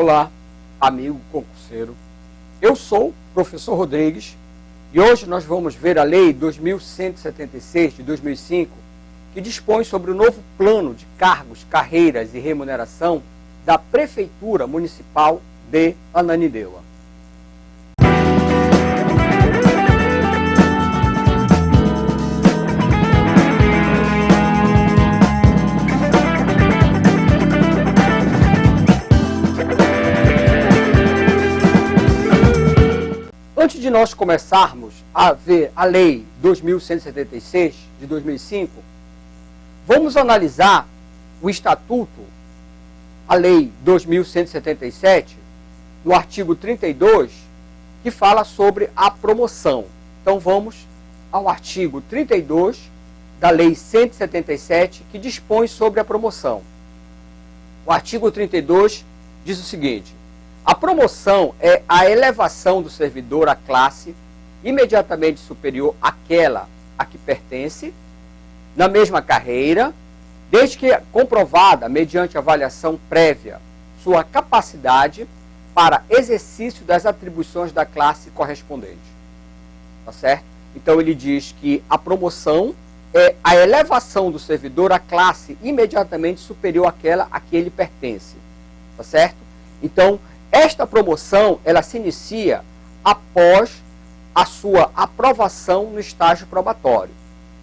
Olá, amigo concurseiro. Eu sou o professor Rodrigues e hoje nós vamos ver a Lei 2176 de 2005, que dispõe sobre o novo plano de cargos, carreiras e remuneração da Prefeitura Municipal de Ananindeua. Antes de nós começarmos a ver a Lei 2176 de 2005, vamos analisar o Estatuto, a Lei 2177, no artigo 32, que fala sobre a promoção. Então vamos ao artigo 32 da Lei 177, que dispõe sobre a promoção. O artigo 32 diz o seguinte: a promoção é a elevação do servidor à classe imediatamente superior àquela a que pertence, na mesma carreira, desde que comprovada, mediante avaliação prévia, sua capacidade para exercício das atribuições da classe correspondente. Tá certo? Então ele diz que a promoção é a elevação do servidor à classe imediatamente superior àquela a que ele pertence. Tá certo? Então, esta promoção, ela se inicia após a sua aprovação no estágio probatório.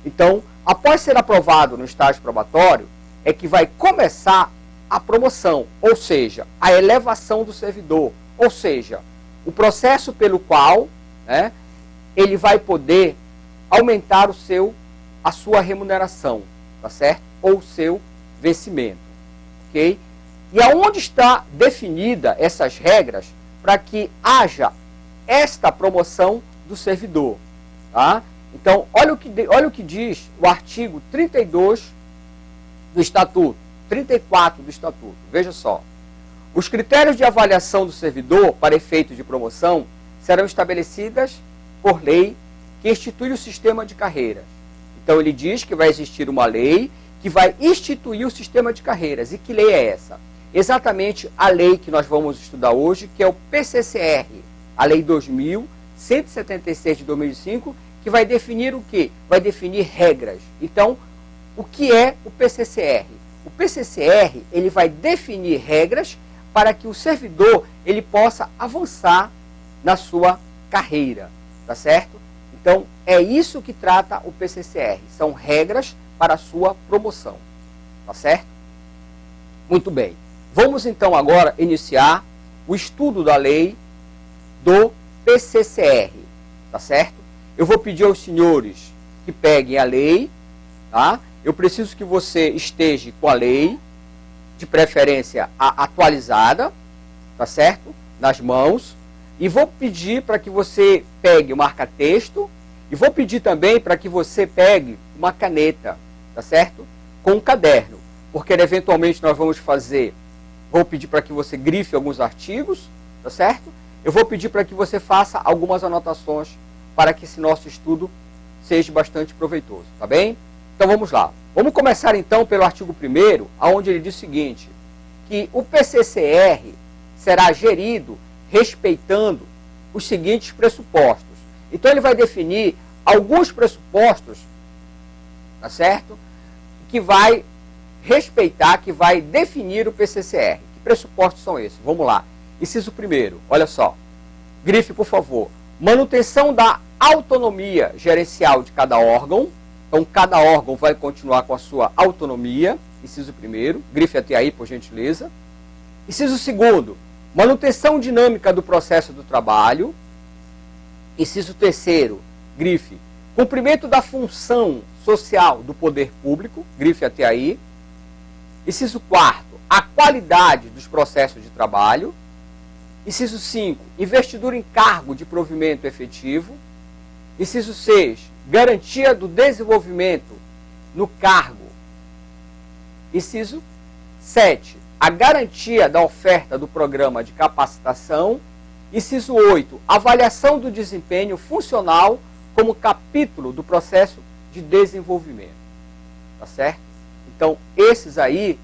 Então, após ser aprovado no estágio probatório, é que vai começar a promoção, ou seja, a elevação do servidor, ou seja, o processo pelo qual, né, ele vai poder aumentar a sua remuneração, tá certo? Ou o seu vencimento, ok? E aonde está definida essas regras para que haja esta promoção do servidor? Tá? Então, olha o que diz o artigo 32 do Estatuto, 34 do Estatuto. Veja só. Os critérios de avaliação do servidor para efeito de promoção serão estabelecidas por lei que institui o sistema de carreiras. Então, ele diz que vai existir uma lei que vai instituir o sistema de carreiras. E que lei é essa? Exatamente a lei que nós vamos estudar hoje, que é o PCCR, a Lei 2176 de 2005, que vai definir o quê? Vai definir regras. Então, o que é o PCCR? O PCCR, ele vai definir regras para que o servidor ele possa avançar na sua carreira, tá certo? Então, é isso que trata o PCCR, são regras para a sua promoção, tá certo? Muito bem. Vamos então agora iniciar o estudo da lei do PCCR, tá certo? Eu vou pedir aos senhores que peguem a lei, tá? Eu preciso que você esteja com a lei, de preferência a atualizada, tá certo? Nas mãos. E vou pedir para que você pegue o marca-texto e vou pedir também para que você pegue uma caneta, tá certo? Com um caderno, porque eventualmente nós vamos fazer. Vou pedir para que você grife alguns artigos, tá certo? Eu vou pedir para que você faça algumas anotações para que esse nosso estudo seja bastante proveitoso, tá bem? Então vamos lá. Vamos começar então pelo artigo 1º, onde ele diz o seguinte, que o PCCR será gerido respeitando os seguintes pressupostos. Então ele vai definir alguns pressupostos, tá certo? Que vai respeitar, que vai definir o PCCR. Que pressupostos são esses? Vamos lá. Inciso 1º, olha só. Grife, por favor. Manutenção da autonomia gerencial de cada órgão. Então, cada órgão vai continuar com a sua autonomia. Inciso 1º. Grife até aí, por gentileza. Inciso 2º. Manutenção dinâmica do processo do trabalho. Inciso 3º. Grife. Cumprimento da função social do poder público. Grife até aí. Inciso 4º, a qualidade dos processos de trabalho. Inciso 5, investidura em cargo de provimento efetivo. Inciso 6, garantia do desenvolvimento no cargo. Inciso 7, a garantia da oferta do programa de capacitação. Inciso 8, avaliação do desempenho funcional como capítulo do processo de desenvolvimento. Tá certo? Então, esses aí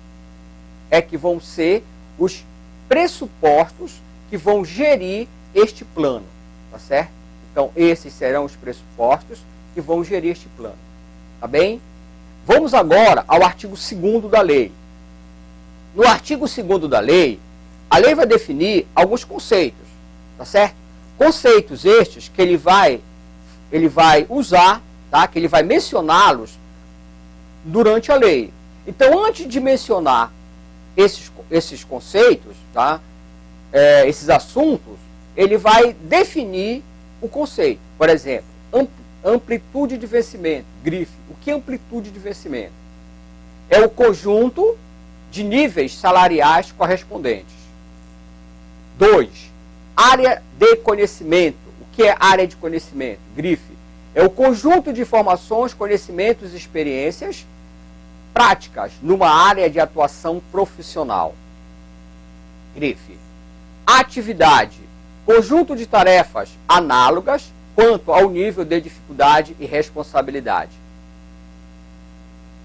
é que vão ser os pressupostos que vão gerir este plano, tá certo? Então, esses serão os pressupostos que vão gerir este plano, tá bem? Vamos agora ao artigo 2º da lei. No artigo 2º da lei, a lei vai definir alguns conceitos, tá certo? Conceitos estes que ele vai usar, tá? Que ele vai mencioná-los durante a lei. Então, antes de mencionar esses conceitos, tá? Esses assuntos, ele vai definir o conceito. Por exemplo, amplitude de vencimento, grife. O que é amplitude de vencimento? É o conjunto de níveis salariais correspondentes. 2. Área de conhecimento. O que é área de conhecimento? Grife. É o conjunto de informações, conhecimentos e experiências práticas numa área de atuação profissional. Grife. Atividade. Conjunto de tarefas análogas quanto ao nível de dificuldade e responsabilidade.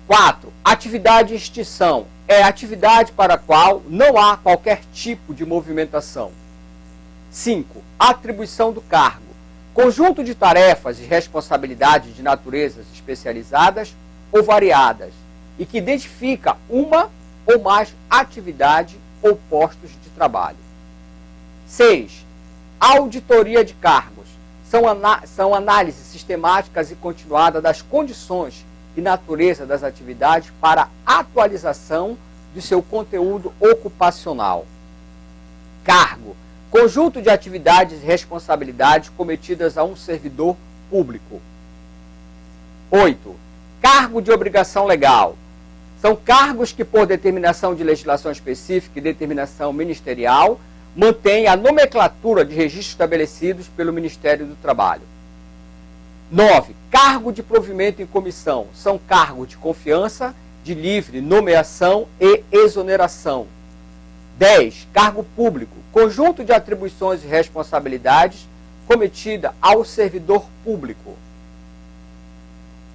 4. Atividade de extinção. É atividade para a qual não há qualquer tipo de movimentação. 5. Atribuição do cargo. Conjunto de tarefas e responsabilidades de naturezas especializadas ou variadas e que identifica uma ou mais atividade ou postos de trabalho. 6. Auditoria de cargos. São análises sistemáticas e continuadas das condições e natureza das atividades para atualização de seu conteúdo ocupacional. Cargo. Conjunto de atividades e responsabilidades cometidas a um servidor público. 8. Cargo de obrigação legal. São cargos que, por determinação de legislação específica e determinação ministerial, mantêm a nomenclatura de registros estabelecidos pelo Ministério do Trabalho. 9. Cargo de provimento em comissão. São cargos de confiança, de livre nomeação e exoneração. 10. Cargo público. Conjunto de atribuições e responsabilidades cometida ao servidor público.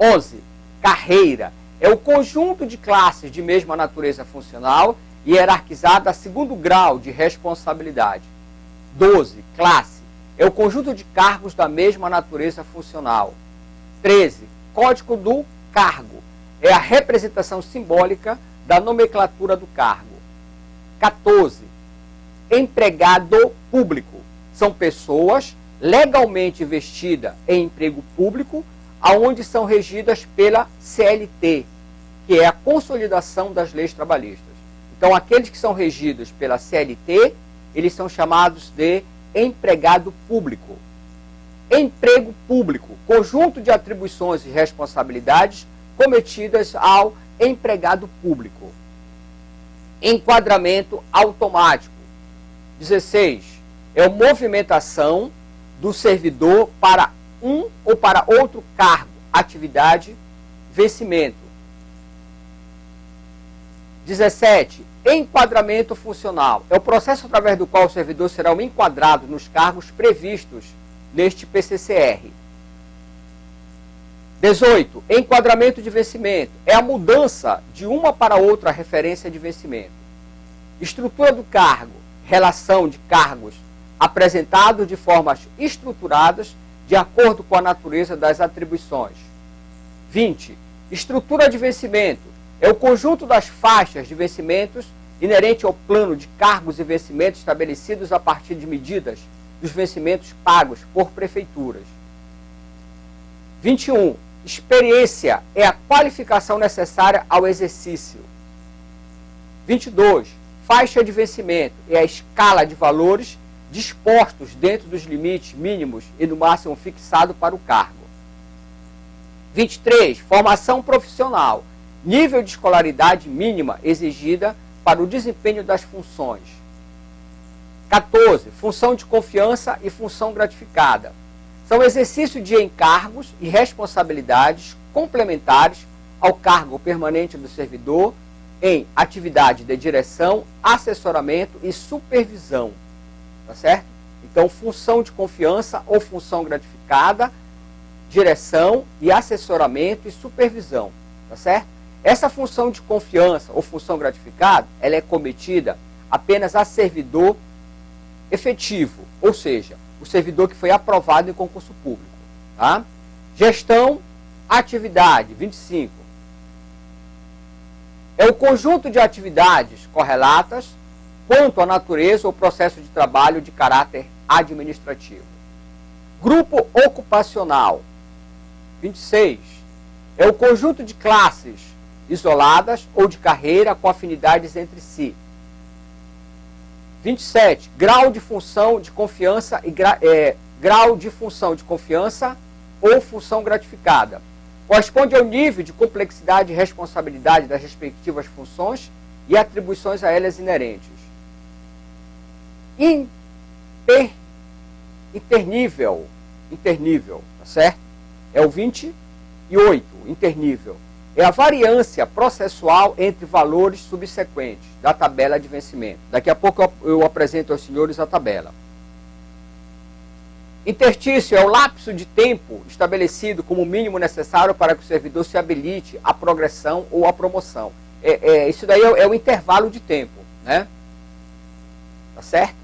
11. Carreira. É o conjunto de classes de mesma natureza funcional e hierarquizada a segundo grau de responsabilidade. 12. Classe. É o conjunto de cargos da mesma natureza funcional. 13. Código do cargo. É a representação simbólica da nomenclatura do cargo. 14. Empregado público. São pessoas legalmente investidas em emprego público, aonde são regidas pela CLT, que é a consolidação das leis trabalhistas. Então, aqueles que são regidos pela CLT, eles são chamados de empregado público. Emprego público, conjunto de atribuições e responsabilidades cometidas ao empregado público. Enquadramento automático. 16. É a movimentação do servidor para um ou para outro cargo, atividade, vencimento. 17. Enquadramento funcional. É o processo através do qual o servidor será enquadrado nos cargos previstos neste PCCR. 18. Enquadramento de vencimento. É a mudança de uma para outra referência de vencimento. Estrutura do cargo. Relação de cargos apresentados de formas estruturadas de acordo com a natureza das atribuições. 20. Estrutura de vencimento. É o conjunto das faixas de vencimentos inerente ao plano de cargos e vencimentos estabelecidos a partir de medidas dos vencimentos pagos por prefeituras. 21. Experiência é a qualificação necessária ao exercício. 22. Faixa de vencimento é a escala de valores dispostos dentro dos limites mínimos e no máximo fixado para o cargo. 23. Formação profissional. Nível de escolaridade mínima exigida para o desempenho das funções. 14. Função de confiança e função gratificada. São exercício de encargos e responsabilidades complementares ao cargo permanente do servidor em atividade de direção, assessoramento e supervisão. Tá certo? Então, função de confiança ou função gratificada, direção e assessoramento e supervisão. Tá certo? Essa função de confiança ou função gratificada, ela é cometida apenas a servidor efetivo, ou seja, o servidor que foi aprovado em concurso público. Tá? Gestão, atividade, 25. É o conjunto de atividades correlatas quanto à natureza ou processo de trabalho de caráter administrativo. Grupo ocupacional, 26. É o conjunto de classes isoladas ou de carreira com afinidades entre si. 27. Grau de função de confiança e grau de função de confiança ou função gratificada. Corresponde ao nível de complexidade e responsabilidade das respectivas funções e atribuições a elas inerentes. Internível, tá certo? É o 28, internível. É a variância processual entre valores subsequentes da tabela de vencimento. Daqui a pouco eu apresento aos senhores a tabela. Interstício é o lapso de tempo estabelecido como mínimo necessário para que o servidor se habilite à progressão ou à promoção. Isso daí é o intervalo de tempo, né? Tá certo?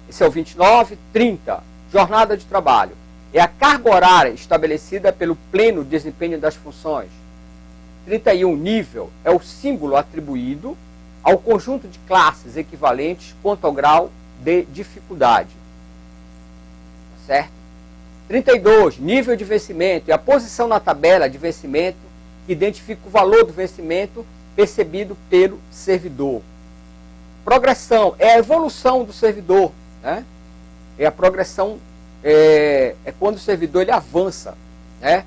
Esse é o 29, 30. Jornada de trabalho. É a carga horária estabelecida pelo pleno desempenho das funções. 31. Nível. É o símbolo atribuído ao conjunto de classes equivalentes quanto ao grau de dificuldade. Tá certo? 32. Nível de vencimento. É a posição na tabela de vencimento que identifica o valor do vencimento percebido pelo servidor. Progressão. É a evolução do servidor, né? É a progressão, é quando o servidor ele avança, né?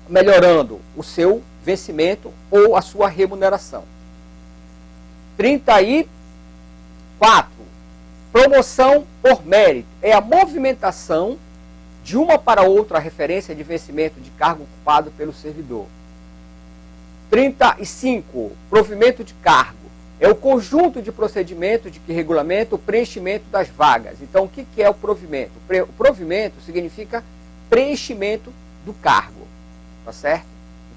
Melhorando o seu vencimento ou a sua remuneração. 34. Promoção por mérito. É a movimentação de uma para outra a referência de vencimento de cargo ocupado pelo servidor. 35. Provimento de cargo. É o conjunto de procedimentos de que regulamenta o preenchimento das vagas. Então, o que é o provimento? O provimento significa preenchimento do cargo. Tá certo?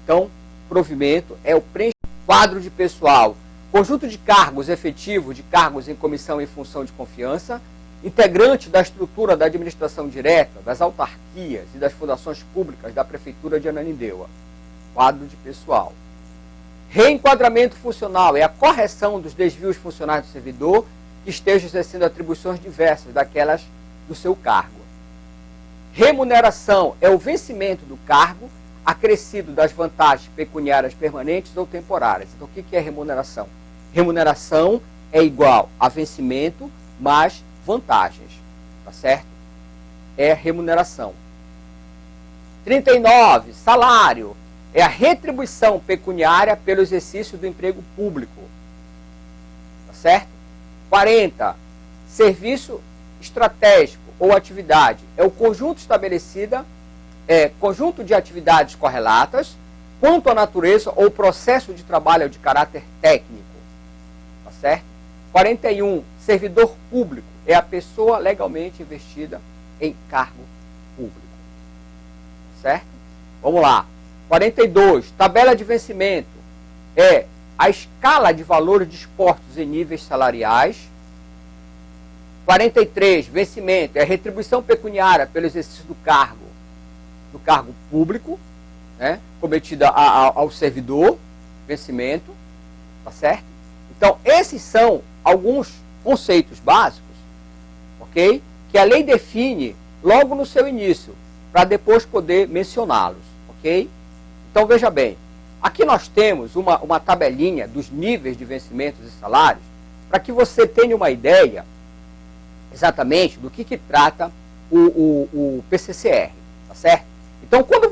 Então, provimento é o preenchimento. Quadro de pessoal. Conjunto de cargos efetivos, de cargos em comissão e função de confiança, integrante da estrutura da administração direta, das autarquias e das fundações públicas da Prefeitura de Ananindeua. Quadro de pessoal. Reenquadramento funcional é a correção dos desvios funcionais do servidor que esteja exercendo atribuições diversas daquelas do seu cargo. Remuneração é o vencimento do cargo acrescido das vantagens pecuniárias permanentes ou temporárias. Então, o que é remuneração? Remuneração é igual a vencimento mais vantagens, tá certo? É remuneração. 39. Salário. É a retribuição pecuniária pelo exercício do emprego público. Tá certo? 40. Serviço estratégico ou atividade. É o conjunto estabelecida, conjunto de atividades correlatas quanto à natureza ou processo de trabalho de caráter técnico. Tá certo? 41. Servidor público. É a pessoa legalmente investida em cargo público. Certo? Vamos lá. 42. Tabela de vencimento. É a escala de valores dispostos em níveis salariais. 43. Vencimento. É a retribuição pecuniária pelo exercício do cargo público, né, cometida ao servidor. Vencimento. Tá certo? Então, esses são alguns conceitos básicos, ok? Que a lei define logo no seu início, para depois poder mencioná-los, ok? Então, veja bem, aqui nós temos uma tabelinha dos níveis de vencimentos e salários, para que você tenha uma ideia exatamente do que trata o PCCR, tá certo? Então, quando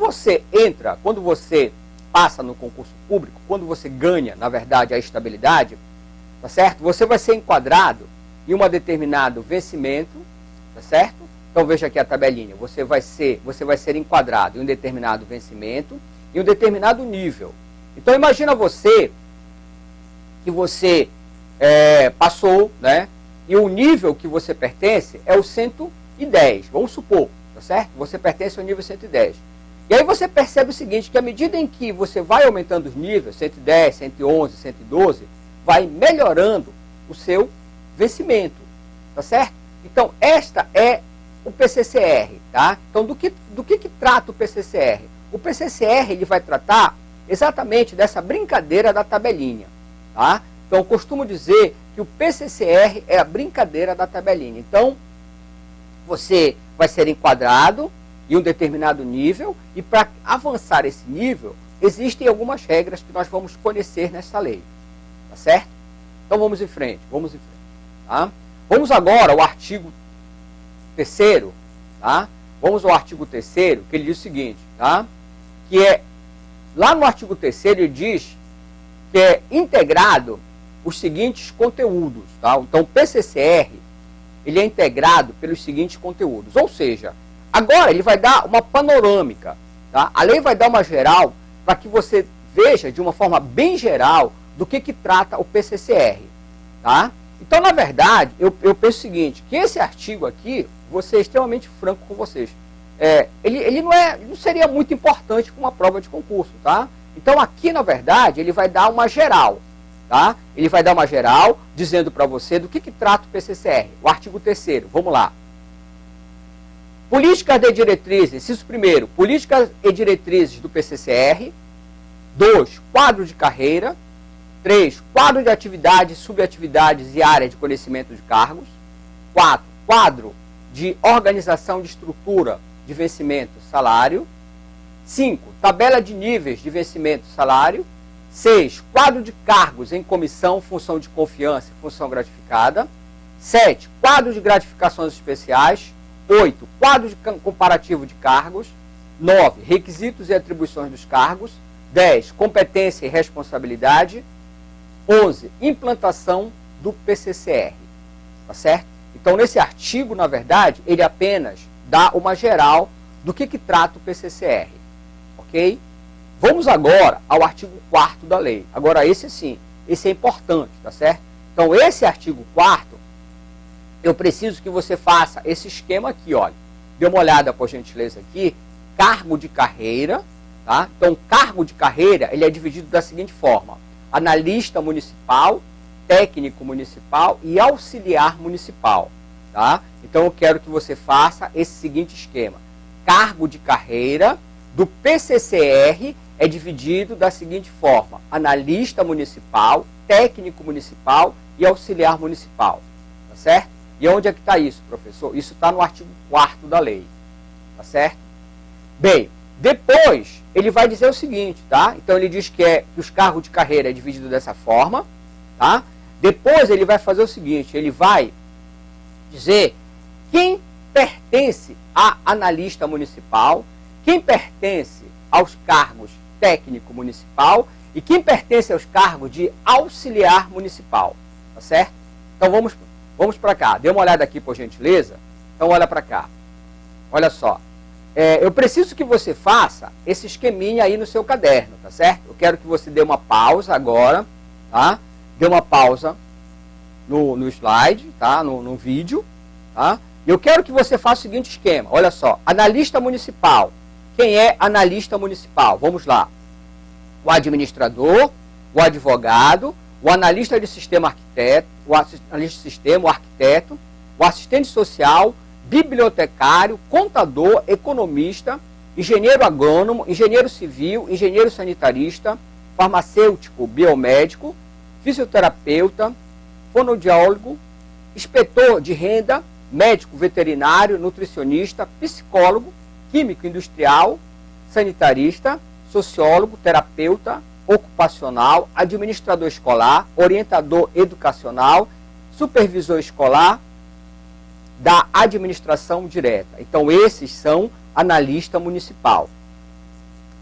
você passa no concurso público, quando você ganha, na verdade, a estabilidade, tá certo? Você vai ser enquadrado em um determinado vencimento, tá certo? Então, veja aqui a tabelinha, você vai ser enquadrado em um determinado vencimento, em um determinado nível. Então, imagina você que você passou, né? E o nível que você pertence é o 110, vamos supor, tá certo? Você pertence ao nível 110. E aí você percebe o seguinte, que à medida em que você vai aumentando os níveis, 110, 111, 112, vai melhorando o seu vencimento, tá certo? Então, esta é o PCCR, tá? Então, do que trata o PCCR? O PCCR, ele vai tratar exatamente dessa brincadeira da tabelinha, tá? Então, eu costumo dizer que o PCCR é a brincadeira da tabelinha. Então, você vai ser enquadrado em um determinado nível e para avançar esse nível, existem algumas regras que nós vamos conhecer nessa lei, tá certo? Então, vamos em frente, tá? Vamos agora ao artigo 3º, tá? Vamos ao artigo 3º, que ele diz o seguinte, tá? Que é, lá no artigo 3º, ele diz que é integrado os seguintes conteúdos, tá? Então, o PCCR, ele é integrado pelos seguintes conteúdos, ou seja, agora ele vai dar uma panorâmica, tá? A lei vai dar uma geral para que você veja de uma forma bem geral do que trata o PCCR, tá? Então, na verdade, eu penso o seguinte, que esse artigo aqui, vou ser extremamente franco com vocês, ele não seria muito importante para uma prova de concurso, tá? Então, aqui, na verdade, ele vai dar uma geral, tá? Ele vai dar uma geral dizendo para você do que trata o PCCR, o artigo 3º, vamos lá. Políticas de diretrizes, inciso 1º, políticas e diretrizes do PCCR. 2, quadro de carreira. 3, quadro de atividades, subatividades e área de conhecimento de cargos. 4, quadro de organização de estrutura de vencimento salário. 5, tabela de níveis de vencimento salário. 6, quadro de cargos em comissão, função de confiança e função gratificada. 7, quadro de gratificações especiais. 8, quadro de comparativo de cargos. 9, requisitos e atribuições dos cargos. 10, competência e responsabilidade. 11, implantação do PCCR, tá certo? Então, nesse artigo, na verdade, ele apenas dá uma geral do que trata o PCCR, ok? Vamos agora ao artigo 4º da lei. Agora, esse sim, esse é importante, tá certo? Então, esse artigo 4º, eu preciso que você faça esse esquema aqui, olha. Dê uma olhada, por gentileza, aqui. Cargo de carreira, tá? Então, cargo de carreira, ele é dividido da seguinte forma. Analista municipal, técnico municipal e auxiliar municipal, tá? Então, eu quero que você faça esse seguinte esquema. Cargo de carreira do PCCR é dividido da seguinte forma. Analista municipal, técnico municipal e auxiliar municipal, tá certo? E onde é que está isso, professor? Isso está no artigo 4º da lei, tá certo? Bem, depois ele vai dizer o seguinte, tá? Então ele diz que os cargos de carreira é dividido dessa forma, tá? Depois ele vai fazer o seguinte, ele vai dizer quem pertence a analista municipal, quem pertence aos cargos técnico municipal e quem pertence aos cargos de auxiliar municipal, tá certo? Então vamos para cá, dê uma olhada aqui, por gentileza. Então olha para cá, olha só. Eu preciso que você faça esse esqueminha aí no seu caderno, tá certo? Eu quero que você dê uma pausa agora, tá? Dê uma pausa no slide, tá? No vídeo, tá? E eu quero que você faça o seguinte esquema, olha só. Analista municipal. Quem é analista municipal? Vamos lá. O administrador, o advogado, o analista de sistema arquiteto, o analista de sistema, o arquiteto, o assistente social, bibliotecário, contador, economista, engenheiro agrônomo, engenheiro civil, engenheiro sanitarista, farmacêutico, biomédico, fisioterapeuta, fonoaudiólogo, inspetor de renda, médico veterinário, nutricionista, psicólogo, químico industrial, sanitarista, sociólogo, terapeuta, ocupacional, administrador escolar, orientador educacional, supervisor escolar, da administração direta. Então, esses são analista municipal.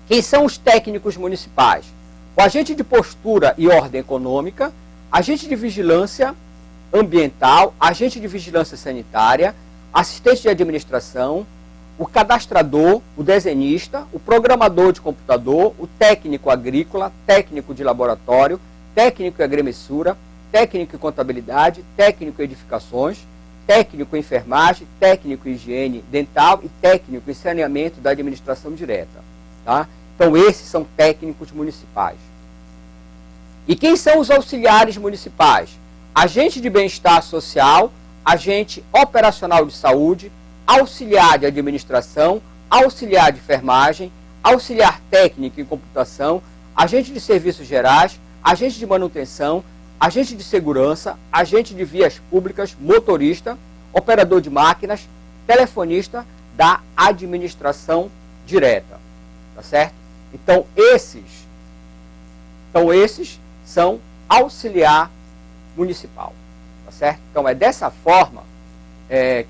Quem são os técnicos municipais? O agente de postura e ordem econômica, agente de vigilância ambiental, agente de vigilância sanitária, assistente de administração, o cadastrador, o desenhista, o programador de computador, o técnico agrícola, técnico de laboratório, técnico em agremessura, técnico em contabilidade, técnico em edificações, técnico em enfermagem, técnico em higiene dental e técnico em saneamento da administração direta, tá? Então, esses são técnicos municipais. E quem são os auxiliares municipais? agente de bem-estar social, agente operacional de saúde, auxiliar de administração, auxiliar de enfermagem, auxiliar técnico em computação, agente de serviços gerais, agente de manutenção, agente de segurança, agente de vias públicas, motorista, operador de máquinas, telefonista da administração direta, tá certo? Então esses são auxiliar municipal, tá certo? Então é dessa forma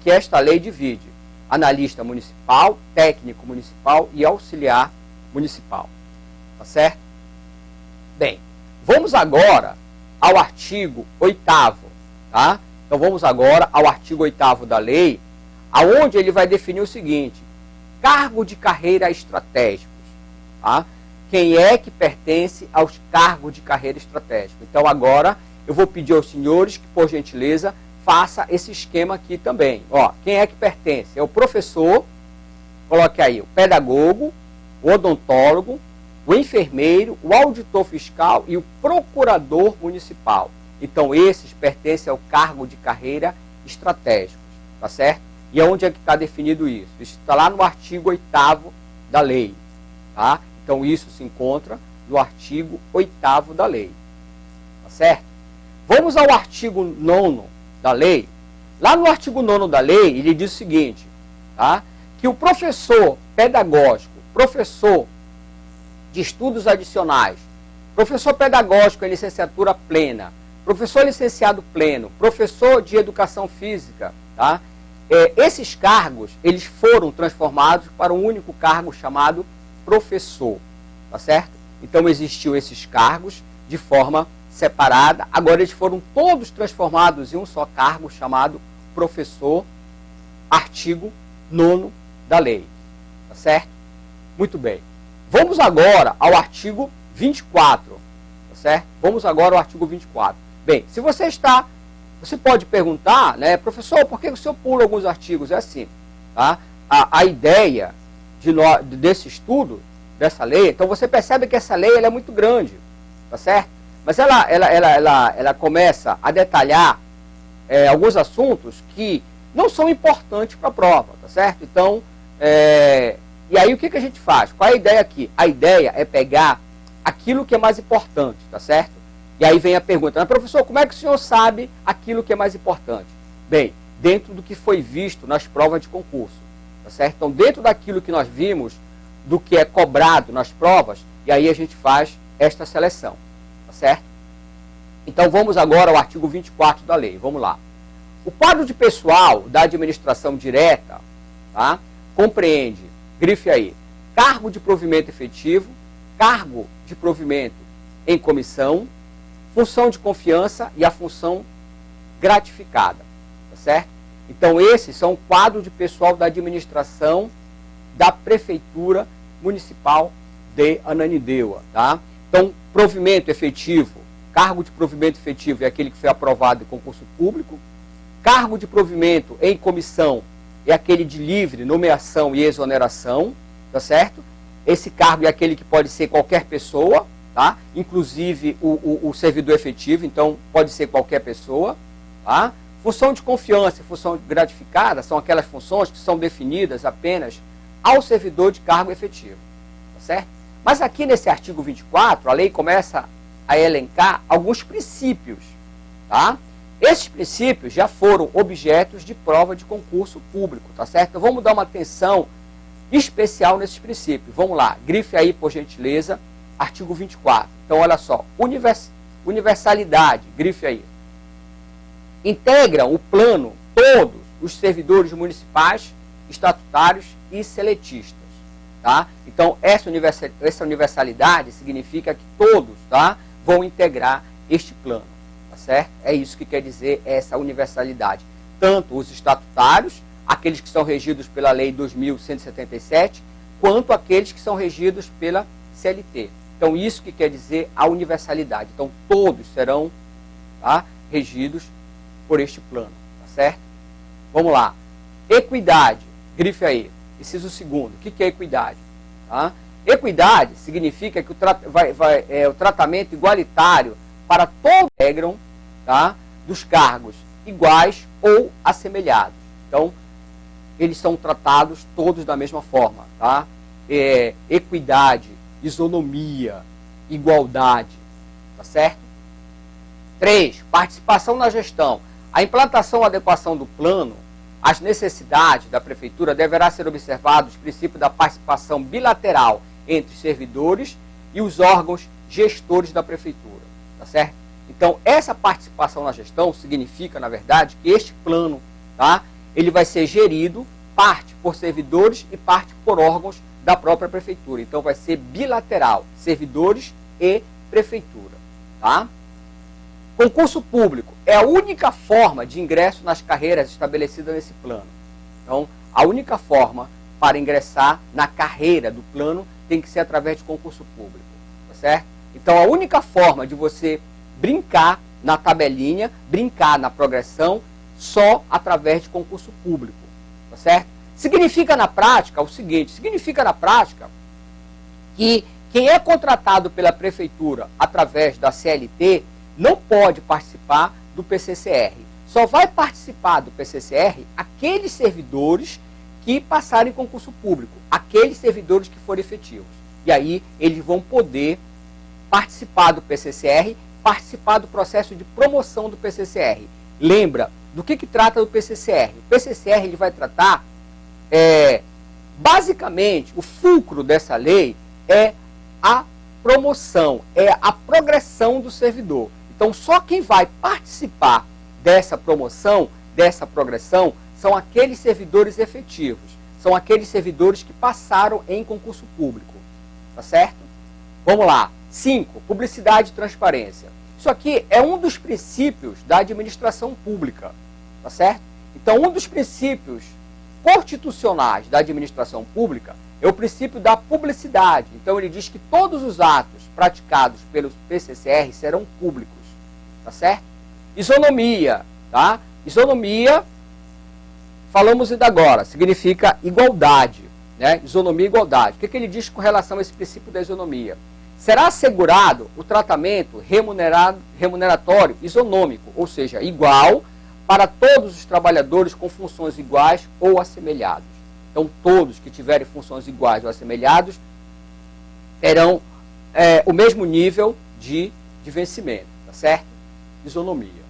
que esta lei divide analista municipal, técnico municipal e auxiliar municipal, tá certo? Bem, vamos agora ao artigo 8º, tá? Então vamos agora ao artigo 8º da lei, aonde ele vai definir o seguinte: cargo de carreira estratégicos, tá? Quem é que pertence aos cargos de carreira estratégicos? Então agora eu vou pedir aos senhores que, por gentileza, faça esse esquema aqui também. Ó, quem é que pertence? É o professor, coloque aí, o pedagogo, o odontólogo, o enfermeiro, o auditor fiscal e o procurador municipal. Então esses pertencem ao cargo de carreira estratégicos, tá certo? E onde é que está definido isso? Isso está lá no artigo 8º da lei, tá? Então isso se encontra no artigo 8º da lei, tá certo? Vamos ao artigo 9º da lei. Lá no artigo 9º da lei, ele diz o seguinte, tá? Que o professor pedagógico, professor de estudos adicionais, professor pedagógico em licenciatura plena, professor licenciado pleno, professor de educação física, tá? Esses cargos, eles foram transformados para um único cargo chamado professor, tá certo? Então existiam esses cargos de forma separada, agora eles foram todos transformados em um só cargo chamado professor, artigo 9º da lei, tá certo? Muito bem. Vamos agora ao artigo 24, tá certo? Vamos agora ao artigo 24. Bem, se você pode perguntar, né, professor, por que o senhor pula alguns artigos? É assim, tá? A ideia desse estudo, dessa lei, então você percebe que essa lei ela é muito grande, tá certo? Mas ela começa a detalhar alguns assuntos que não são importantes para a prova, tá certo? Então, e aí o que a gente faz? Qual é a ideia aqui? A ideia é pegar aquilo que é mais importante, tá certo? E aí vem a pergunta, mas professor, como é que o senhor sabe aquilo que é mais importante? Bem, dentro do que foi visto nas provas de concurso, tá certo? Então, dentro daquilo que nós vimos, do que é cobrado nas provas, e aí a gente faz esta seleção, tá certo? Então, vamos agora ao artigo 24 da lei, vamos lá. O quadro de pessoal da administração direta, tá, compreende, grife aí, cargo de provimento efetivo, cargo de provimento em comissão, função de confiança e a função gratificada, tá certo? Então esses são o quadro de pessoal da administração da Prefeitura Municipal de Ananindeua, tá? Então, provimento efetivo, cargo de provimento efetivo é aquele que foi aprovado em concurso público, cargo de provimento em comissão é aquele de livre nomeação e exoneração, tá certo? Esse cargo é aquele que pode ser qualquer pessoa, tá? Inclusive o servidor efetivo, então pode ser qualquer pessoa, tá? Função de confiança e função gratificada são aquelas funções que são definidas apenas ao servidor de cargo efetivo, tá certo? Mas aqui nesse artigo 24, a lei começa a elencar alguns princípios, tá? Esses princípios já foram objetos de prova de concurso público, tá certo? Então vamos dar uma atenção especial nesses princípios. Vamos lá, grife aí, por gentileza, artigo 24. Então, olha só, universalidade, grife aí. Integram o plano todos os servidores municipais, estatutários e seletistas, tá? Então, essa universalidade significa que todos, tá, vão integrar este plano, tá certo? É isso que quer dizer essa universalidade. Tanto os estatutários, aqueles que são regidos pela Lei 2177, quanto aqueles que são regidos pela CLT. Então, isso que quer dizer a universalidade. Então, todos serão, tá, regidos por este plano, tá certo? Vamos lá. Equidade, grife aí, inciso segundo. O que é equidade? Tá? Equidade significa que o tratamento igualitário para todos integram, tá, dos cargos iguais ou assemelhados. Então, eles são tratados todos da mesma forma, tá? Equidade, isonomia, igualdade, tá certo? 3. Participação na gestão. A implantação ou adequação do plano às necessidades da prefeitura deverá ser observado os princípios da participação bilateral entre os servidores e os órgãos gestores da prefeitura, tá certo? Então, essa participação na gestão significa, na verdade, que este plano, tá, ele vai ser gerido parte por servidores e parte por órgãos da própria prefeitura. Então, vai ser bilateral, servidores e prefeitura, tá? Concurso público é a única forma de ingresso nas carreiras estabelecidas nesse plano. Então, a única forma para ingressar na carreira do plano tem que ser através de concurso público, tá certo? Então, a única forma de você brincar na tabelinha, brincar na progressão, só através de concurso público, tá certo? Significa na prática o seguinte, significa na prática que quem é contratado pela prefeitura através da CLT não pode participar do PCCR. Só vai participar do PCCR aqueles servidores que passarem em concurso público, aqueles servidores que forem efetivos. E aí eles vão poder participar do PCCR, participar do processo de promoção do PCCR. Lembra, do que trata o PCCR? O PCCR ele vai tratar, basicamente, o fulcro dessa lei é a promoção, é a progressão do servidor. Então, só quem vai participar dessa promoção, dessa progressão, são aqueles servidores efetivos, são aqueles servidores que passaram em concurso público, tá certo? Vamos lá. 5. Publicidade e transparência. Isso aqui é um dos princípios da administração pública, tá certo? Então, um dos princípios constitucionais da administração pública é o princípio da publicidade. Então, ele diz que todos os atos praticados pelo PCCR serão públicos, tá certo? Isonomia, tá? Isonomia, falamos ainda agora, significa igualdade, né? Isonomia e igualdade. O que ele diz com relação a esse princípio da isonomia? Será assegurado o tratamento remuneratório isonômico, ou seja, igual para todos os trabalhadores com funções iguais ou assemelhados. Então, todos que tiverem funções iguais ou assemelhados terão o mesmo nível de vencimento, tá certo? Isonomia,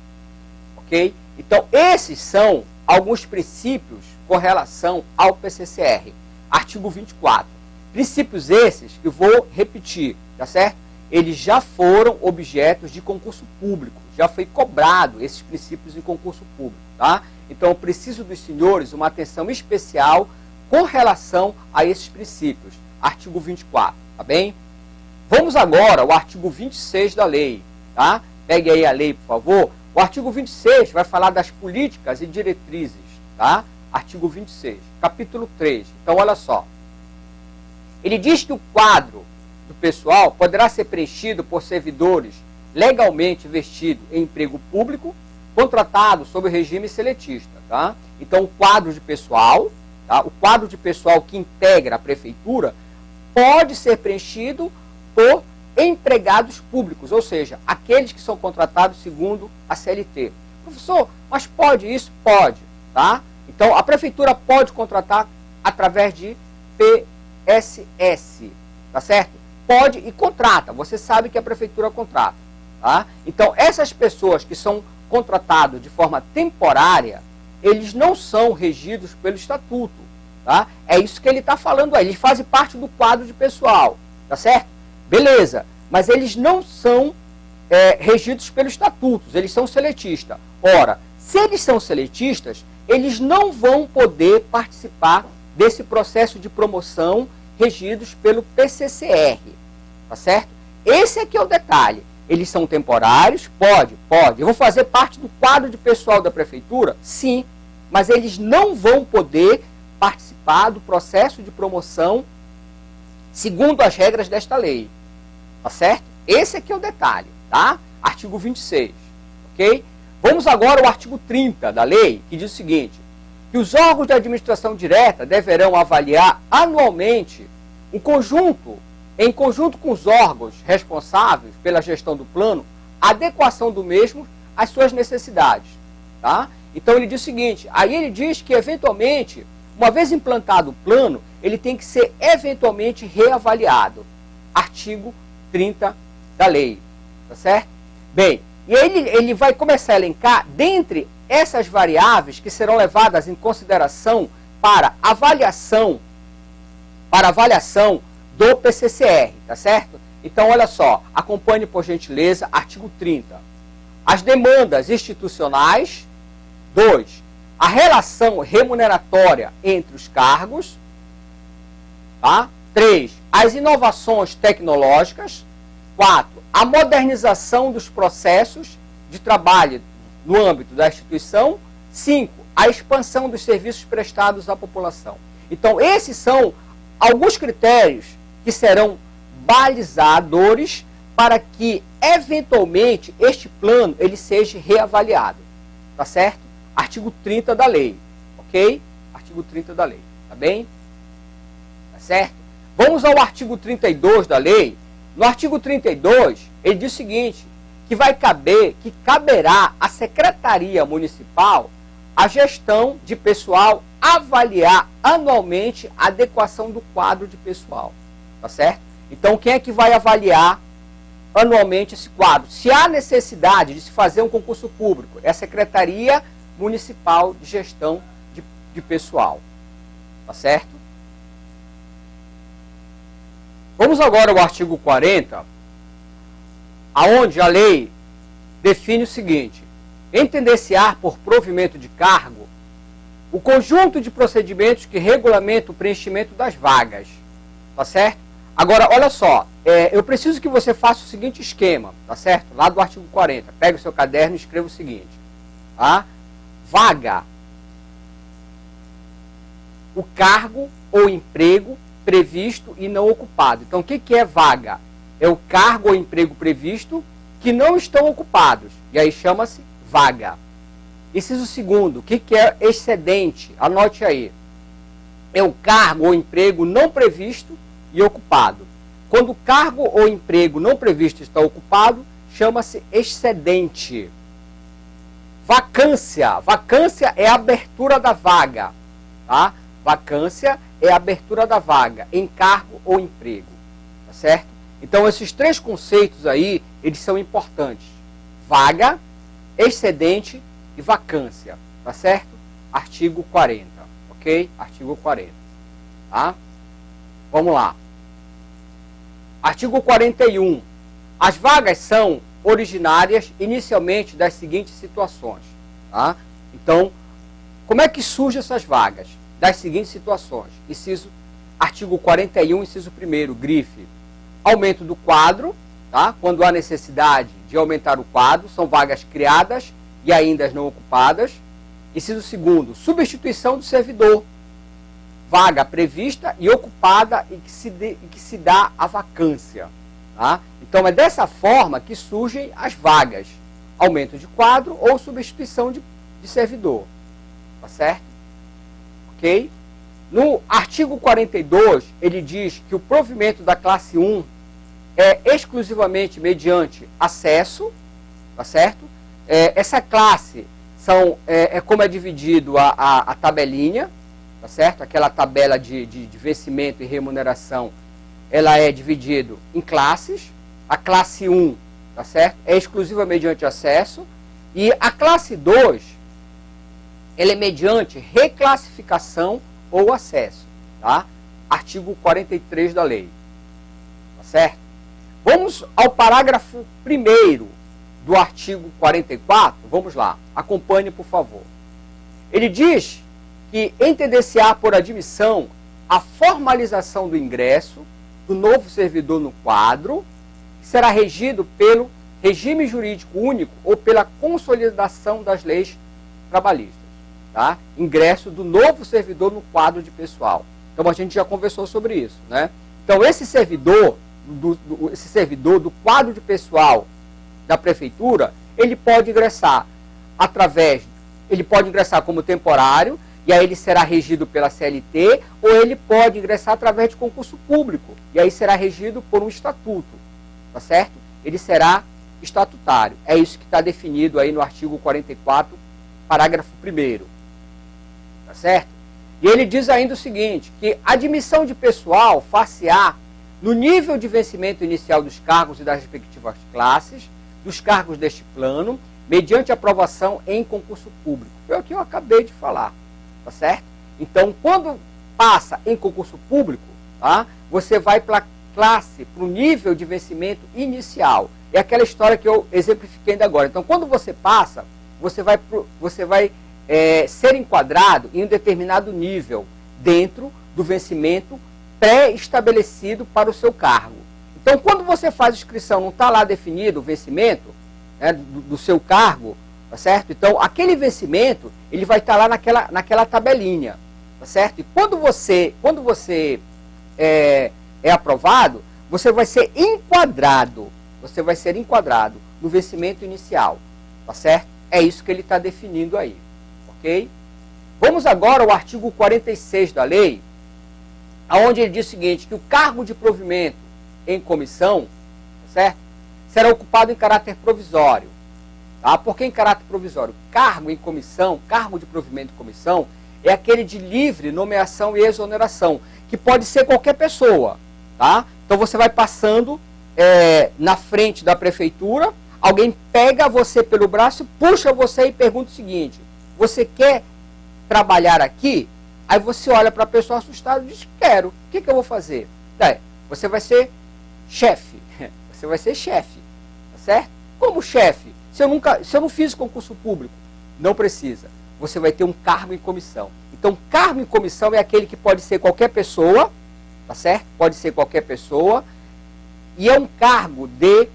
ok? Então, esses são alguns princípios com relação ao PCCR. Artigo 24. Princípios esses que eu vou repetir, tá certo? Eles já foram objetos de concurso público, já foi cobrado esses princípios em concurso público, tá? Então, eu preciso dos senhores uma atenção especial com relação a esses princípios. Artigo 24, tá bem? Vamos agora ao artigo 26 da lei, tá? Pegue aí a lei, por favor. O artigo 26 vai falar das políticas e diretrizes, tá? Artigo 26, capítulo 3. Então, olha só. Ele diz que o quadro do pessoal poderá ser preenchido por servidores legalmente investidos em emprego público, contratados sob o regime seletista, tá? Então, o quadro de pessoal, tá? O quadro de pessoal que integra a prefeitura pode ser preenchido por empregados públicos, ou seja, aqueles que são contratados segundo a CLT. Professor, mas pode isso? Pode, tá? Então, a prefeitura pode contratar através de PSS, tá certo? Pode e contrata, você sabe que a prefeitura contrata, tá? Então, essas pessoas que são contratadas de forma temporária, eles não são regidos pelo estatuto, tá? É isso que ele está falando aí, eles fazem parte do quadro de pessoal, tá certo? Beleza, mas eles não são regidos pelos estatutos, eles são seletistas. Ora, se eles são seletistas, eles não vão poder participar desse processo de promoção regidos pelo PCCR, tá certo? Esse aqui é o detalhe. Eles são temporários? Pode. Eu vou fazer parte do quadro de pessoal da prefeitura? Sim, mas eles não vão poder participar do processo de promoção segundo as regras desta lei, tá certo? Esse aqui é o detalhe, tá? Artigo 26, ok? Vamos agora ao artigo 30 da lei, que diz o seguinte, que os órgãos de administração direta deverão avaliar anualmente em conjunto com os órgãos responsáveis pela gestão do plano, a adequação do mesmo às suas necessidades. Tá? Então ele diz o seguinte, aí ele diz que eventualmente, uma vez implantado o plano, ele tem que ser eventualmente reavaliado. Artigo 30 da lei. Tá certo? Bem, e aí ele vai começar a elencar, dentre essas variáveis que serão levadas em consideração para avaliação do PCCR, tá certo? Então, olha só, acompanhe por gentileza, artigo 30. As demandas institucionais. 2. A relação remuneratória entre os cargos. Tá? 3. As inovações tecnológicas. 4. A modernização dos processos de trabalho no âmbito da instituição. 5. A expansão dos serviços prestados à população. Então, esses são alguns critérios que serão balizadores para que, eventualmente, este plano ele seja reavaliado. Tá certo? Artigo 30 da lei. Ok? Artigo 30 da lei. Tá bem? Tá certo? Vamos ao artigo 32 da lei. No artigo 32, ele diz o seguinte, que caberá à Secretaria Municipal a gestão de pessoal avaliar anualmente a adequação do quadro de pessoal. Tá certo? Então, quem é que vai avaliar anualmente esse quadro? Se há necessidade de se fazer um concurso público, é a Secretaria Municipal de Gestão de Pessoal. Tá certo? Vamos agora ao artigo 40, aonde a lei define o seguinte: entender-se-á por provimento de cargo o conjunto de procedimentos que regulamentam o preenchimento das vagas. Tá certo? Agora, olha só, eu preciso que você faça o seguinte esquema, tá certo? Lá do artigo 40, pega o seu caderno e escreva o seguinte, tá? Vaga, o cargo ou emprego previsto e não ocupado. Então, o que é vaga? É o cargo ou emprego previsto que não estão ocupados. E aí chama-se vaga. Inciso segundo, o que é excedente? Anote aí. É o cargo ou emprego não previsto e ocupado. Quando o cargo ou emprego não previsto está ocupado, chama-se excedente. Vacância. Vacância é a abertura da vaga. Tá? Vacância é a abertura da vaga em cargo ou emprego. Tá certo? Então, esses três conceitos aí, eles são importantes. Vaga, excedente e vacância. Tá certo? Artigo 40. Ok? Artigo 40. Tá? Vamos lá. Artigo 41. As vagas são originárias inicialmente das seguintes situações. Tá? Então, como é que surgem essas vagas? Das seguintes situações. Artigo 41, inciso 1º, grife. Aumento do quadro, tá? Quando há necessidade de aumentar o quadro, são vagas criadas e ainda não ocupadas. Inciso 2º, substituição do servidor. Vaga prevista e ocupada e que se dá a vacância. Tá? Então, é dessa forma que surgem as vagas. Aumento de quadro ou substituição de servidor. Tá certo? Ok? No artigo 42, ele diz que o provimento da classe 1 é exclusivamente mediante acesso. Tá certo? Essa classe como é dividido a tabelinha. Tá certo? Aquela tabela de vencimento e remuneração, ela é dividida em classes. A classe 1, tá certo? É exclusiva mediante acesso. E a classe 2, ela é mediante reclassificação ou acesso. Tá? Artigo 43 da lei. Tá certo? Vamos ao parágrafo 1º do artigo 44. Vamos lá. Acompanhe, por favor. Ele diz que entender-se-á por admissão a formalização do ingresso do novo servidor no quadro, que será regido pelo regime jurídico único ou pela consolidação das leis trabalhistas. Tá? Ingresso do novo servidor no quadro de pessoal. Então, a gente já conversou sobre isso. Né? Então, esse servidor do quadro de pessoal da prefeitura, ele pode ingressar como temporário, e aí ele será regido pela CLT, ou ele pode ingressar através de concurso público, e aí será regido por um estatuto, tá certo? Ele será estatutário. É isso que está definido aí no artigo 44, parágrafo 1º. Tá certo? E ele diz ainda o seguinte, que a admissão de pessoal far-se-á no nível de vencimento inicial dos cargos e das respectivas classes, dos cargos deste plano, mediante aprovação em concurso público. Foi o que eu acabei de falar, tá certo? Então, quando passa em concurso público, tá, você vai para a classe, para o nível de vencimento inicial. É aquela história que eu exemplifiquei ainda agora. Então, quando você passa, você vai ser enquadrado em um determinado nível dentro do vencimento pré-estabelecido para o seu cargo. Então, quando você faz inscrição, não está lá definido o vencimento, né, do seu cargo, tá certo? Então, aquele vencimento, ele vai estar lá naquela tabelinha, tá certo? E quando você é aprovado, você vai ser enquadrado no vencimento inicial, tá certo? É isso que ele está definindo aí, ok? Vamos agora ao artigo 46 da lei, onde ele diz o seguinte, que o cargo de provimento em comissão, tá certo? Será ocupado em caráter provisório. Tá? Por que em caráter provisório? Cargo em comissão, cargo de provimento em comissão, é aquele de livre nomeação e exoneração, que pode ser qualquer pessoa. Tá? Então você vai passando na frente da prefeitura, alguém pega você pelo braço, puxa você e pergunta o seguinte, você quer trabalhar aqui? Aí você olha para a pessoa assustada e diz, quero, o que eu vou fazer? Você vai ser chefe, você vai ser chefe, tá certo? Como chefe? Se eu não fiz concurso público, não precisa. Você vai ter um cargo em comissão. Então, cargo em comissão é aquele que pode ser qualquer pessoa, tá certo? Pode ser qualquer pessoa, e é um cargo de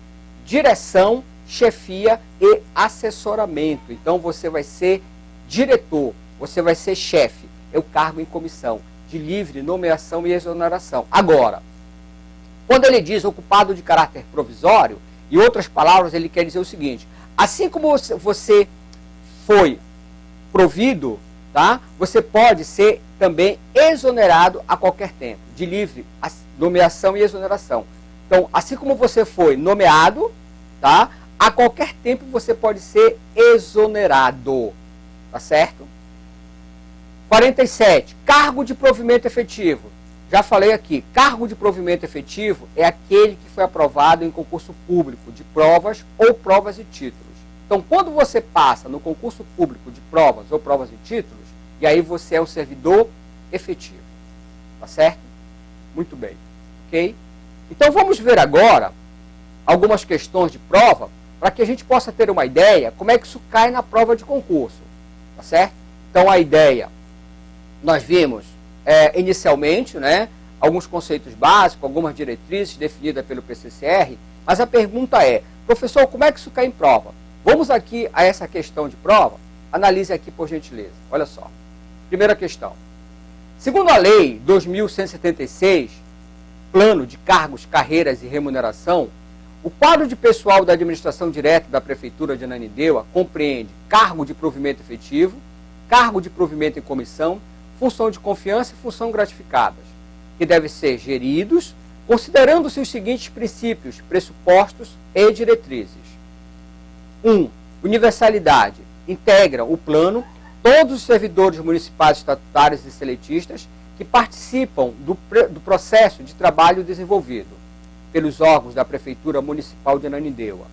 direção, chefia e assessoramento. Então, você vai ser diretor, você vai ser chefe. É o cargo em comissão, de livre nomeação e exoneração. Agora, quando ele diz ocupado de caráter provisório, em outras palavras, ele quer dizer o seguinte, assim como você foi provido, tá? Você pode ser também exonerado a qualquer tempo, de livre nomeação e exoneração. Então, assim como você foi nomeado, tá? A qualquer tempo você pode ser exonerado, tá certo? 47. Cargo de provimento efetivo. Já falei aqui, cargo de provimento efetivo é aquele que foi aprovado em concurso público de provas ou provas e títulos. Então, quando você passa no concurso público de provas ou provas e títulos, e aí você é um servidor efetivo. Tá certo? Muito bem. Ok? Então, vamos ver agora algumas questões de prova para que a gente possa ter uma ideia como é que isso cai na prova de concurso. Tá certo? Então, a ideia, nós vimos inicialmente, né, alguns conceitos básicos, algumas diretrizes definidas pelo PCCR, mas a pergunta é, professor, como é que isso cai em prova? Vamos aqui a essa questão de prova? Analise aqui, por gentileza. Olha só. Primeira questão. Segundo a Lei 2.176, Plano de Cargos, Carreiras e Remuneração, o quadro de pessoal da administração direta da Prefeitura de Ananindeua compreende cargo de provimento efetivo, cargo de provimento em comissão, função de confiança e função gratificadas, que devem ser geridos, considerando-se os seguintes princípios, pressupostos e diretrizes. 1. Universalidade. Integram o plano todos os servidores municipais estatutários e seletistas que participam do processo de trabalho desenvolvido pelos órgãos da Prefeitura Municipal de Ananindeua.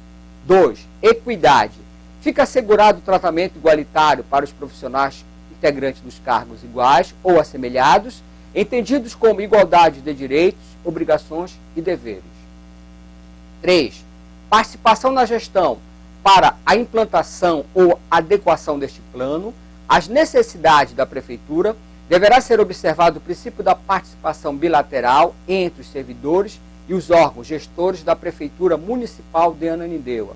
2. Equidade. Fica assegurado o tratamento igualitário para os profissionais integrantes dos cargos iguais ou assemelhados, entendidos como igualdade de direitos, obrigações e deveres. 3. Participação na gestão para a implantação ou adequação deste plano, às necessidades da Prefeitura, deverá ser observado o princípio da participação bilateral entre os servidores e os órgãos gestores da Prefeitura Municipal de Ananindeua.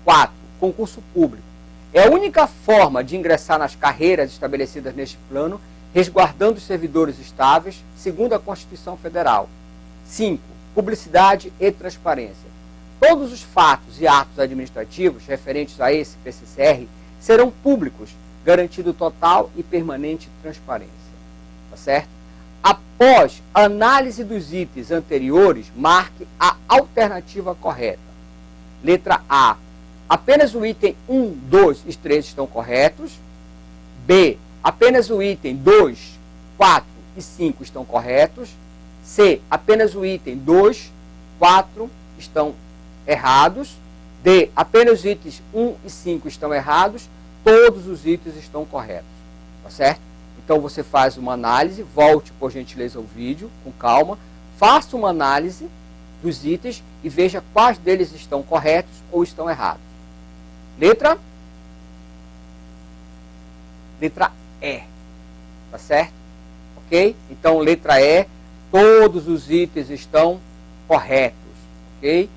4. Concurso público. É a única forma de ingressar nas carreiras estabelecidas neste plano, resguardando os servidores estáveis, segundo a Constituição Federal. 5. Publicidade e transparência. Todos os fatos e atos administrativos referentes a esse PCCR serão públicos, garantindo total e permanente transparência. Tá certo? Após a análise dos itens anteriores, marque a alternativa correta. Letra A. Apenas o item 1, 2 e 3 estão corretos. B. Apenas o item 2, 4 e 5 estão corretos. C. Apenas o item 2, 4 estão errados. D. Apenas os itens 1 e 5 estão errados. Todos os itens estão corretos. Tá certo? Então você faz uma análise, volte por gentileza ao vídeo, com calma. Faça uma análise dos itens e veja quais deles estão corretos ou estão errados. Letra E. Tá certo? Ok? Então, letra E, todos os itens estão corretos. Ok?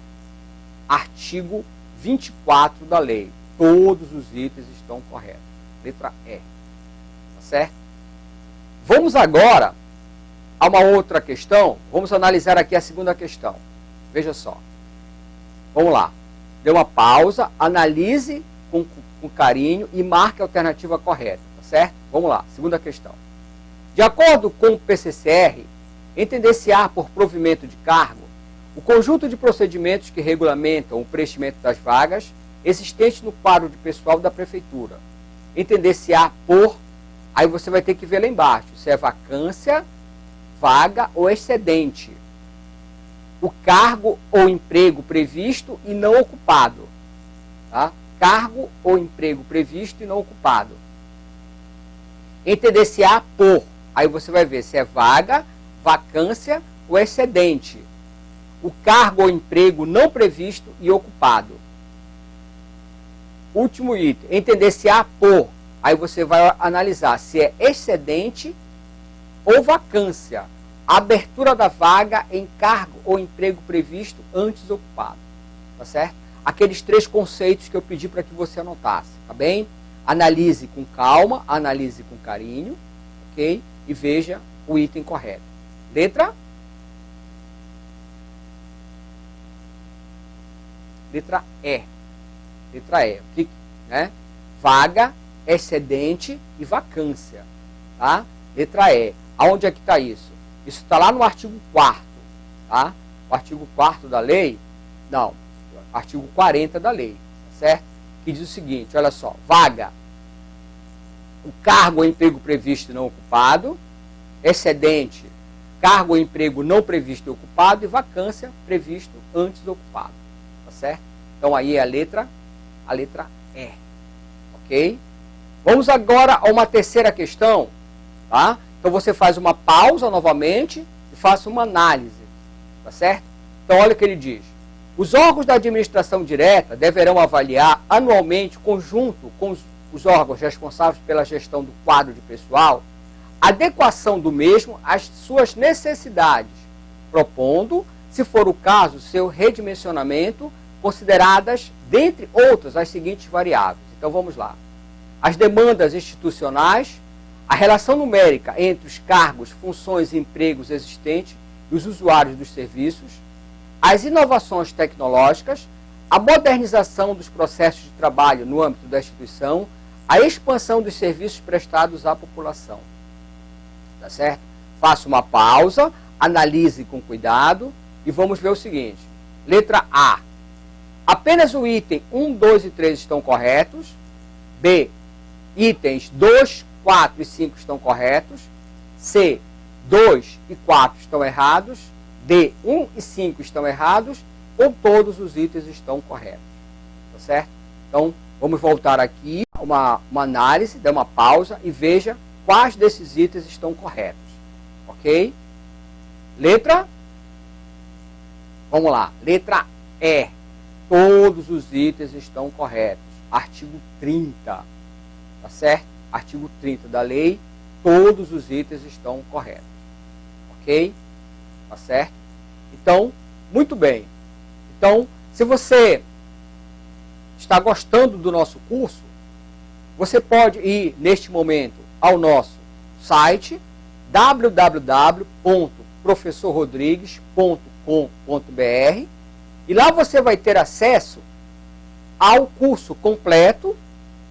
Artigo 24 da lei. Todos os itens estão corretos. Letra E. Tá certo? Vamos agora a uma outra questão. Vamos analisar aqui a segunda questão. Veja só. Vamos lá. Dê uma pausa, analise com carinho e marque a alternativa correta, tá certo? Vamos lá, segunda questão. De acordo com o PCCR, entender-se-á por provimento de cargo o conjunto de procedimentos que regulamentam o preenchimento das vagas existentes no quadro de pessoal da Prefeitura. Entender-se-á por... Aí você vai ter que ver lá embaixo se é vacância, vaga ou excedente. O cargo ou emprego previsto e não ocupado. Tá? Cargo ou emprego previsto e não ocupado. Entender-se-á por... Aí você vai ver se é vaga, vacância ou excedente. O cargo ou emprego não previsto e ocupado. Último item. Entender-se-á por... Aí você vai analisar se é excedente ou vacância. Abertura da vaga em cargo ou emprego previsto antes ocupado. Tá certo? Aqueles 3 conceitos que eu pedi para que você anotasse. Tá bem? Analise com calma, analise com carinho. Ok? E veja o item correto. Letra E. Letra E. Que, né? Vaga, excedente e vacância. Tá? Letra E. Aonde é que está isso? Isso está lá no artigo 4º. Tá? O artigo 4º da lei, não, artigo 40 da lei, tá certo? Que diz o seguinte, olha só, vaga, o cargo ou emprego previsto e não ocupado, excedente, cargo ou emprego não previsto e ocupado, e vacância, previsto antes ocupado, tá certo? Então aí é a letra E, ok? Vamos agora a uma terceira questão, tá? Então você faz uma pausa novamente e faça uma análise, tá certo? Então olha o que ele diz. Os órgãos da administração direta deverão avaliar anualmente, conjunto com os órgãos responsáveis pela gestão do quadro de pessoal, a adequação do mesmo às suas necessidades, propondo, se for o caso, seu redimensionamento, consideradas, dentre outras, as seguintes variáveis. Então vamos lá. As demandas institucionais, a relação numérica entre os cargos, funções e empregos existentes e os usuários dos serviços, as inovações tecnológicas, a modernização dos processos de trabalho no âmbito da instituição, a expansão dos serviços prestados à população. Tá certo? Faça uma pausa, analise com cuidado e vamos ver o seguinte. Letra A. Apenas o item 1, 2 e 3 estão corretos. B. Itens 2, 4 e 5 estão corretos. C. 2 e 4 estão errados. D. 1 e 5 estão errados. Ou todos os itens estão corretos. Tá certo? Então, vamos voltar aqui a uma análise, dê uma pausa e veja quais desses itens estão corretos. Ok? Vamos lá. Letra E. Todos os itens estão corretos. Artigo 30. Tá certo? Artigo 30 da lei. Todos os itens estão corretos. Ok? Tá certo? Então, muito bem. Então, se você está gostando do nosso curso, você pode ir, neste momento, ao nosso site www.professorrodrigues.com.br e lá você vai ter acesso ao curso completo,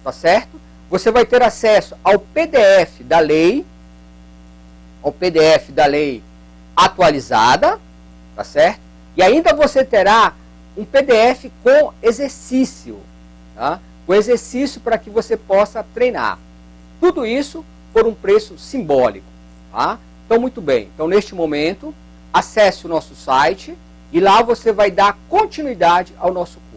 tá certo? Você vai ter acesso ao PDF da lei, atualizada, tá certo? E ainda você terá um PDF com exercício, tá? Com exercício para que você possa treinar. Tudo isso por um preço simbólico, tá? Então, muito bem. Então, neste momento, acesse o nosso site e lá você vai dar continuidade ao nosso curso.